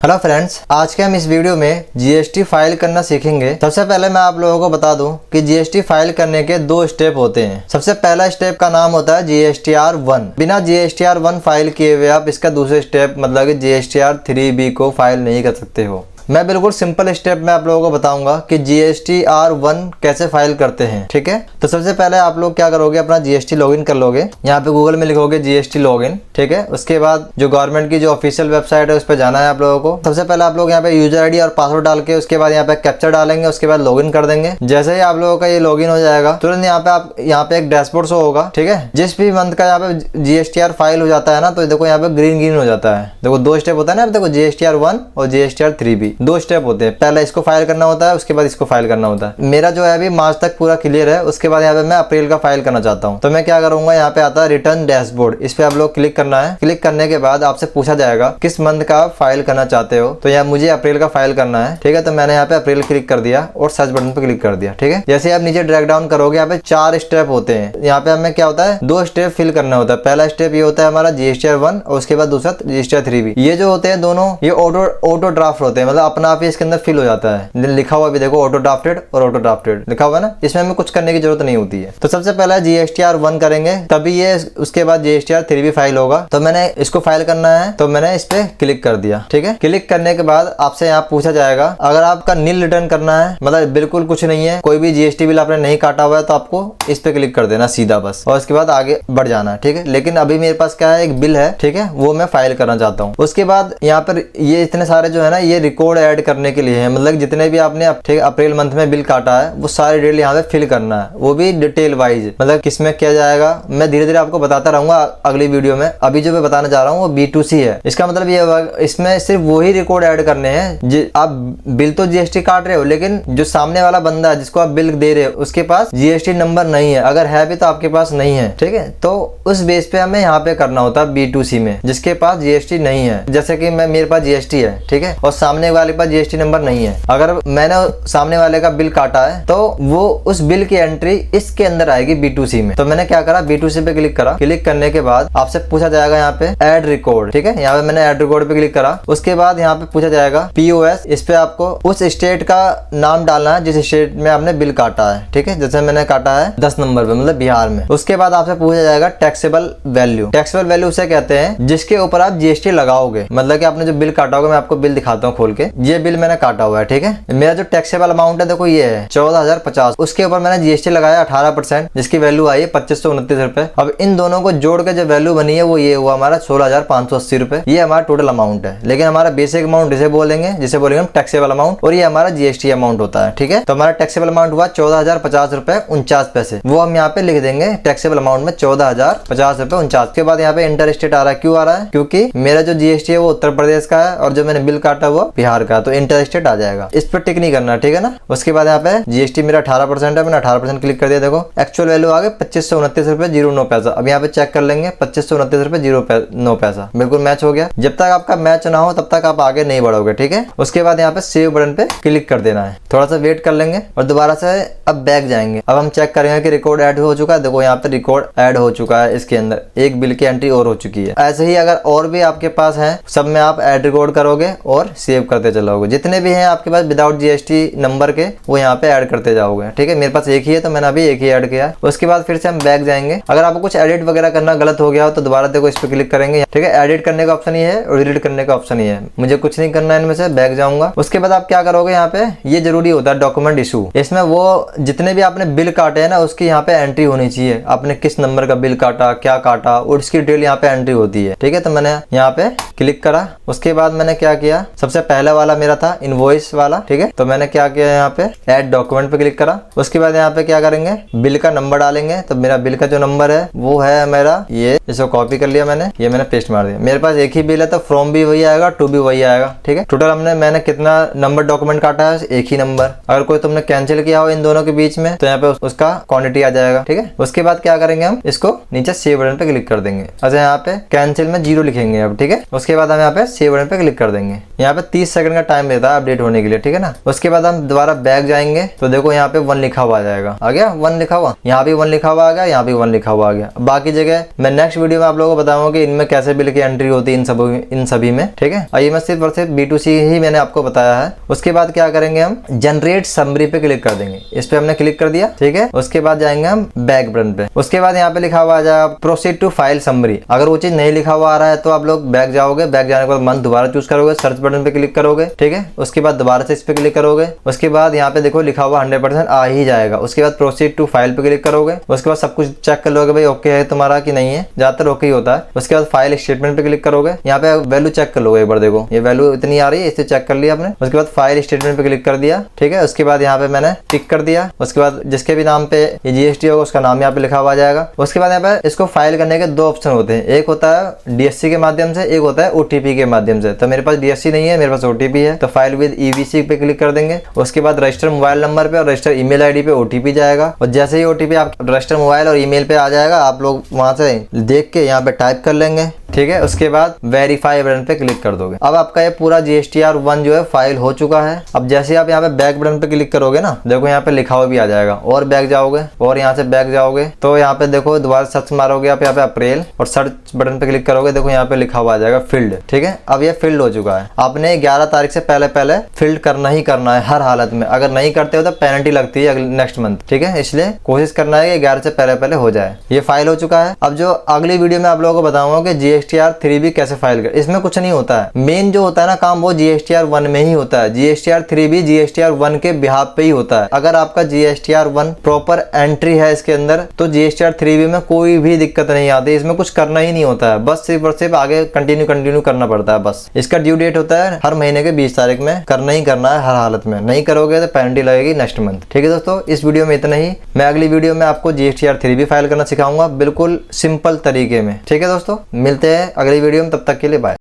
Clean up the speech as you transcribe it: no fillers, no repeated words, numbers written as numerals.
Hello friends, आज के हम इस वीडियो में जीएसटी फाइल करना सीखेंगे। सबसे पहले मैं आप लोगों को बता दूं कि जीएसटी फाइल करने के 2 स्टेप होते हैं। सबसे पहला स्टेप का नाम होता है GSTR1। बिना GSTR1 फाइल किए हुए आप इसका दूसरे स्टेप मतलब कि GSTR3B को फाइल नहीं कर सकते हो। मैं बिल्कुल सिंपल स्टेप में आप लोगों को बताऊंगा कि GSTR1 कैसे फाइल करते हैं। ठीक है, तो सबसे पहले आप लोग क्या करोगे, अपना GST लॉगिन कर लोगे। यहाँ पे गूगल में लिखोगे GST लॉगिन। ठीक है, उसके बाद जो गवर्नमेंट की जो ऑफिशियल वेबसाइट है उस पर जाना है आप लोगों को। सबसे पहले आप लोग यहाँ पे यूजर आईडी और पासवर्ड डाल के उसके बाद यहाँ पे कैप्चर डालेंगे, उसके बाद लॉगिन कर देंगे। जैसे ही आप लोगों का ये लॉगिन हो जाएगा तुरंत यहाँ पे एक डैशबोर्ड शो होगा। ठीक है, जिस भी मंथ का यहाँ पे GSTR फाइल हो जाता है ना, तो देखो यहाँ पे ग्रीन हो जाता है। देखो 2 स्टेप होता है ना, देखो GSTR1 और GSTR3B 2 स्टेप होते हैं। पहले इसको फाइल करना होता है, उसके बाद इसको फाइल करना होता है। मेरा जो है अभी मार्च तक पूरा क्लियर है। उसके बाद यहाँ पे मैं अप्रैल का फाइल करना चाहता हूँ, तो मैं क्या करूंगा, यहाँ पे आता है रिटर्न डैशबोर्ड। इस पे आप लोग क्लिक करना है। क्लिक करने के बाद आपसे पूछा जाएगा किस मंथ का फाइल करना चाहते हो, तो यहाँ मुझे अप्रैल का फाइल करना है। ठीक है, तो मैंने यहाँ पे अप्रैल क्लिक कर दिया और सर्च बटन पे क्लिक कर दिया। ठीक है, जैसे आप नीचे ड्रैग डाउन करोगे यहाँ पे 4 स्टेप होते हैं। यहाँ पे हमें क्या होता है, 2 स्टेप फिल करना होता है। पहला स्टेप ये होता है हमारा GSTR1 और उसके बाद दूसरा GSTR3B। ये जो होते हैं दोनों ये ऑटो ड्राफ्ट होते हैं, मतलब अपना आप ही इसके अंदर फिल हो जाता है। लिखा हुआ भी देखो ऑटो ड्राफ्टेड और ऑटो ड्राफ्टेड लिखा हुआ है ना, इसमें हमें कुछ करने की जरूरत नहीं होती है। तो सबसे पहले GSTR1 करेंगे, तभी ये उसके बाद GSTR3B फाइल होगा। तो मैंने इसको फाइल करना है, तो मैंने इस पे क्लिक कर दिया। ठीक है, क्लिक करने के बाद आपसे यहाँ पूछा जाएगा, अगर आपका नील रिटर्न करना है, मतलब बिल्कुल कुछ नहीं है, कोई भी GST बिल आपने नहीं काटा हुआ है, तो आपको इस पे क्लिक कर देना सीधा बस, और उसके बाद आगे बढ़ जाना है। ठीक है, लेकिन अभी मेरे पास क्या है, एक बिल है। ठीक है, वो मैं फाइल करना चाहता हूँ। उसके बाद यहाँ पर ये इतने सारे जो है ना, ये रिकॉर्ड ऐड करने के लिए है, मतलब जितने भी आपने ठीक अप्रैल मंथ में बिल काटा है वो सारे डिटेल यहाँ पे फिल करना है, वो भी डिटेल वाइज, मतलब किसमें किया जाएगा। मैं धीरे धीरे आपको बताता रहूंगा अगली वीडियो में। अभी जो मैं बताना चाह रहा हूँ वो B2C है। इसका मतलब ये इसमें सिर्फ वही रिकॉर्ड ऐड करने हैं। आप बिल तो GST काट रहे हो, लेकिन जो सामने वाला बंदा है जिसको आप बिल दे रहे हो उसके पास GST नंबर नहीं है, अगर है भी तो आपके पास नहीं है। ठीक है, तो उस बेस पे हमें यहाँ पे करना होता है B2C में, जिसके पास GST नहीं है। जैसे कि मेरे पास GST है, ठीक है, और सामने वाले के पास GST नंबर नहीं है। अगर मैंने सामने वाले का बिल काटा है तो वो उस बिल की एंट्री इसके अंदर आएगी B2C में। तो मैंने क्या करा, B2C पे क्लिक करा। क्लिक करने के बाद आपसे पूछा जाएगा यहाँ पे ऐड रिकॉर्ड। ठीक है, यहाँ पे मैंने ऐड रिकॉर्ड पे क्लिक करा। उसके बाद यहाँ पे पूछा जाएगा POS। इस पे आपको उस स्टेट का नाम डालना है जिस स्टेट में आपने बिल काटा है। ठीक है, जैसे मैंने काटा है 10 नंबर पे, मतलब बिहार में। उसके बाद आपसे पूछा जाएगा टैक्सेबल वैल्यू। टैक्सेबल वैल्यू उसे कहते हैं जिसके ऊपर आप GST लगाओगे, मतलब कि आपने जो बिल काटा होगा। मैं आपको बिल दिखाता हूँ खोल के। ये बिल मैंने काटा हुआ है। ठीक है, मेरा जो टैक्सेबल अमाउंट है देखो ये है 14,050। उसके ऊपर मैंने GST लगाया 18%, जिसकी वैल्यू आई है 2529 रुपए। अब इन दोनों को जोड़ के जो वैल्यू बनी है वो ये हुआ हमारा 16,580 रुपए। ये हमारा टोटल अमाउंट है, लेकिन हमारा बेसिक अमाउंट जिसे बोलेंगे हम टैक्सेबल अमाउंट, और ये हमारा GST अमाउंट होता है। ठीक है, तो हमारा टैक्सेबल अमाउंट हुआ 14,050 रुपए 49 पैसे। वो हम यहाँ पे लिख देंगे टैक्सेबल अमाउंट में 14,050 रुपए 49। के बाद यहाँ पे इंटर स्टेट आ रहा है। क्यों आ रहा है, क्योंकि मेरा जो GST है वो उत्तर प्रदेश का है और जो मैंने बिल काटा वो बिहार का, तो इंटर स्टेट आ जाएगा। इस पर टिक नहीं करना, ठीक है ना। उसके बाद यहाँ पे GST मेरा 18% है, मैंने 18% क्लिक कर दिया। देखो एक्चुअल वैल्यू आ गई 2529 रुपए 09 पैसा। अब यहाँ पे चेक कर लेंगे 2529 रुपए 09 पैसा बिल्कुल मैच हो गया। जब तक आपका मैच ना हो तब तक आप आगे नहीं बढ़ोगे। ठीक है, उसके बाद यहाँ पे सेव बटन पे क्लिक कर देना है। थोड़ा सा वेट कर लेंगे और दोबारा से अब बैक जाएंगे। अब हम चेक करेंगे कि रिकॉर्ड ऐड हो चुका है। देखो यहाँ पे रिकॉर्ड ऐड हो चुका है, इसके अंदर एक बिल की एंट्री और हो चुकी है। ऐसे ही अगर और भी आपके पास है, सब में आप ऐड रिकॉर्ड करोगे और सेव करते चलोगे। जितने भी हैं आपके पास विदाउट GST नंबर के, वो यहाँ पे ऐड करते जाओगे। ठीक है, मेरे पास एक ही है तो मैंने अभी एक ही ऐड किया। उसके बाद फिर से हम बैक जाएंगे। अगर आपको कुछ एडिट वगैरह करना गलत हो गया हो तो दोबारा देखो इस पे क्लिक करेंगे। ठीक है, एडिट करने का ऑप्शन ही है और डिलीट करने का ऑप्शन ही है। मुझे कुछ नहीं करना है इनमें से, बैक जाऊंगा। उसके बाद आप क्या करोगे, यहाँ पे ये जरूरी होता है डॉक्यूमेंट इशू। इसमें वो जितने भी आपने बिल काटे हैं ना उसकी यहाँ पे एंट्री होनी चाहिए। आपने किस नंबर का बिल काटा, क्या काटा, और इसकी डिटेल यहाँ पे एंट्री होती है। ठीक है, तो मैंने यहाँ पे क्लिक करा। उसके बाद मैंने क्या किया, सबसे पहले वाला मेरा था इनवॉइस वाला। ठीक है, तो मैंने क्या किया, यहाँ पे ऐड डॉक्यूमेंट पे क्लिक करा। उसके बाद यहाँ पे क्या करेंगे, बिल का नंबर डालेंगे। तो मेरा बिल का जो नंबर है वो है मेरा ये, इसको कॉपी कर लिया मैंने, ये मैंने पेस्ट मार दिया। मेरे पास एक ही बिल है तो फ्रॉम भी वही आएगा, टू भी वही आएगा। ठीक है, टोटल मैंने कितना नंबर डॉक्यूमेंट काटा है, एक ही नंबर। अगर कोई तुमने कैंसिल किया हो इन दोनों के बीच में तो यहाँ पे उसका क्वांटिटी आ जाएगा। ठीक है, उसके बाद क्या करेंगे, हम इसको नीचे सेव बटन पे क्लिक कर देंगे। अच्छा, यहाँ पे कैंसिल में 0 लिखेंगे अब। ठीक है, उसके बाद हम यहाँ पे सेव बटन पे क्लिक कर देंगे। यहाँ पे 30 सेकंड का टाइम देता है अपडेट होने के लिए, ठीक है ना। उसके बाद हम दोबारा बैक जाएंगे तो देखो यहाँ पे 1 लिखा हुआ आ जाएगा, आ गया 1 लिखा हुआ, यहाँ भी 1 लिखा हुआ आ गया, यहाँ भी 1 लिखा हुआ आ गया। बाकी जगह मैं नेक्स्ट वीडियो में आप लोगों को बताऊंगा कि इनमें कैसे बिल की एंट्री होती है इन सभी में, ठीक है। और ये मैं सिर्फ और सिर्फ B2C ही मैंने आपको बताया है। उसके बाद क्या करेंगे, हम जनरेट समरी पे क्लिक कर देंगे। इस पे हमने क्लिक कर दिया, ठीक है। उसके बाद जाएंगे हम बैक बटन पे। उसके बाद यहाँ पे लिखा हुआ आ जाएगा प्रोसीड टू फाइल समरी। अगर वो चीज नहीं लिखा हुआ आ रहा है तो आप लोग बैक जाओगे, बैक जाने के बाद मंथ दोबारा चूज करोगे, सर्च बटन पे क्लिक करोगे, ठीक है। उसके बाद दोबारा से इस पे क्लिक करोगे। उसके बाद यहाँ पे देखो लिखा हुआ 100% आ ही जाएगा। उसके बाद प्रोसीड टू फाइल पे क्लिक करोगे। उसके बाद सब कुछ चेक कर लोगे भाई ओके है तुम्हारा कि नहीं है, ज्यादातर ओके ही होता है। उसके बाद फाइल स्टेटमेंट पे क्लिक करोगे। यहाँ पे वैल्यू चेक कर लोगे एक बार, देखो ये वैल्यू इतनी आ रही है, इसे चेक कर लिया आपने। उसके बाद फाइल स्टेटमेंट पे क्लिक कर दिया, ठीक है। उसके बाद यहाँ पे मैंने टिक कर दिया। उसके बाद जिसके भी नाम पे ये GST होगा उसका नाम यहाँ पे लिखा हुआ आ जाएगा। उसके बाद यहाँ पे इसको फाइल करने के 2 ऑप्शन होते हैं, एक होता है DSC के माध्यम से, एक होता है OTP के माध्यम से। तो मेरे पास DSC नहीं है, मेरे पास OTP है, तो फाइल विद EVC पे क्लिक कर देंगे। उसके बाद रजिस्टर मोबाइल नंबर पे और रजिस्टर ईमेल आईडी पे OTP जाएगा। और जैसे ही OTP आप रजिस्टर मोबाइल और ईमेल पे आ जाएगा, आप लोग वहां से देख के यहाँ पे टाइप कर लेंगे, ठीक है। उसके बाद वेरीफाई बटन पे क्लिक कर दोगे। अब आपका ये पूरा GSTR1 जो है फाइल हो चुका है। अब जैसे आप यहाँ पे बैक बटन पे क्लिक करोगे ना, देखो यहाँ पे लिखा हुआ भी आ जाएगा। और बैक जाओगे और यहाँ से बैक जाओगे तो यहाँ पे देखो दोबारा सर्च मारोगे आप यहाँ पे अप्रैल और सर्च बटन पे क्लिक करोगे, देखो यहाँ पे लिखा हुआ आ जाएगा फील्ड, ठीक है। अब ये फील्ड हो चुका है। आपने 11 तारीख से पहले फील्ड करना ही करना है हर हालत में। अगर नहीं करते हो तो पेनल्टी लगती है नेक्स्ट मंथ, ठीक है। इसलिए कोशिश करना है कि 11 से पहले हो जाए। ये फाइल हो चुका है। अब जो अगली वीडियो में आप लोगों को बताऊंगा कि GSTR3 कैसे फाइल कर। इसमें कुछ नहीं होता है, मेन जो होता है ना काम वो GSTR1 में ही होता है। GSTR3 भी GSTR1 के बिहाफ पे ही होता है। अगर आपका GSTR1 प्रॉपर एंट्री है इसके अंदर तो GSTR3 में कोई भी दिक्कत नहीं आती। इसमें कुछ करना ही नहीं होता है, बस सिर्फ और सिर्फ आगे कंटिन्यू करना पड़ता है बस। इसका ड्यू डेट होता है हर महीने के 20 तारीख में, करना ही करना है हर हालत में। नहीं करोगे तो पेनल्टी लगेगी नेक्स्ट मंथ, ठीक है दोस्तों। इस वीडियो में इतना ही। मैं अगली वीडियो में आपको GSTR3 भी फाइल करना सिखाऊंगा बिल्कुल सिंपल तरीके में, ठीक है दोस्तों। मिलते हैं अगली वीडियो में, तब तक के लिए बाय।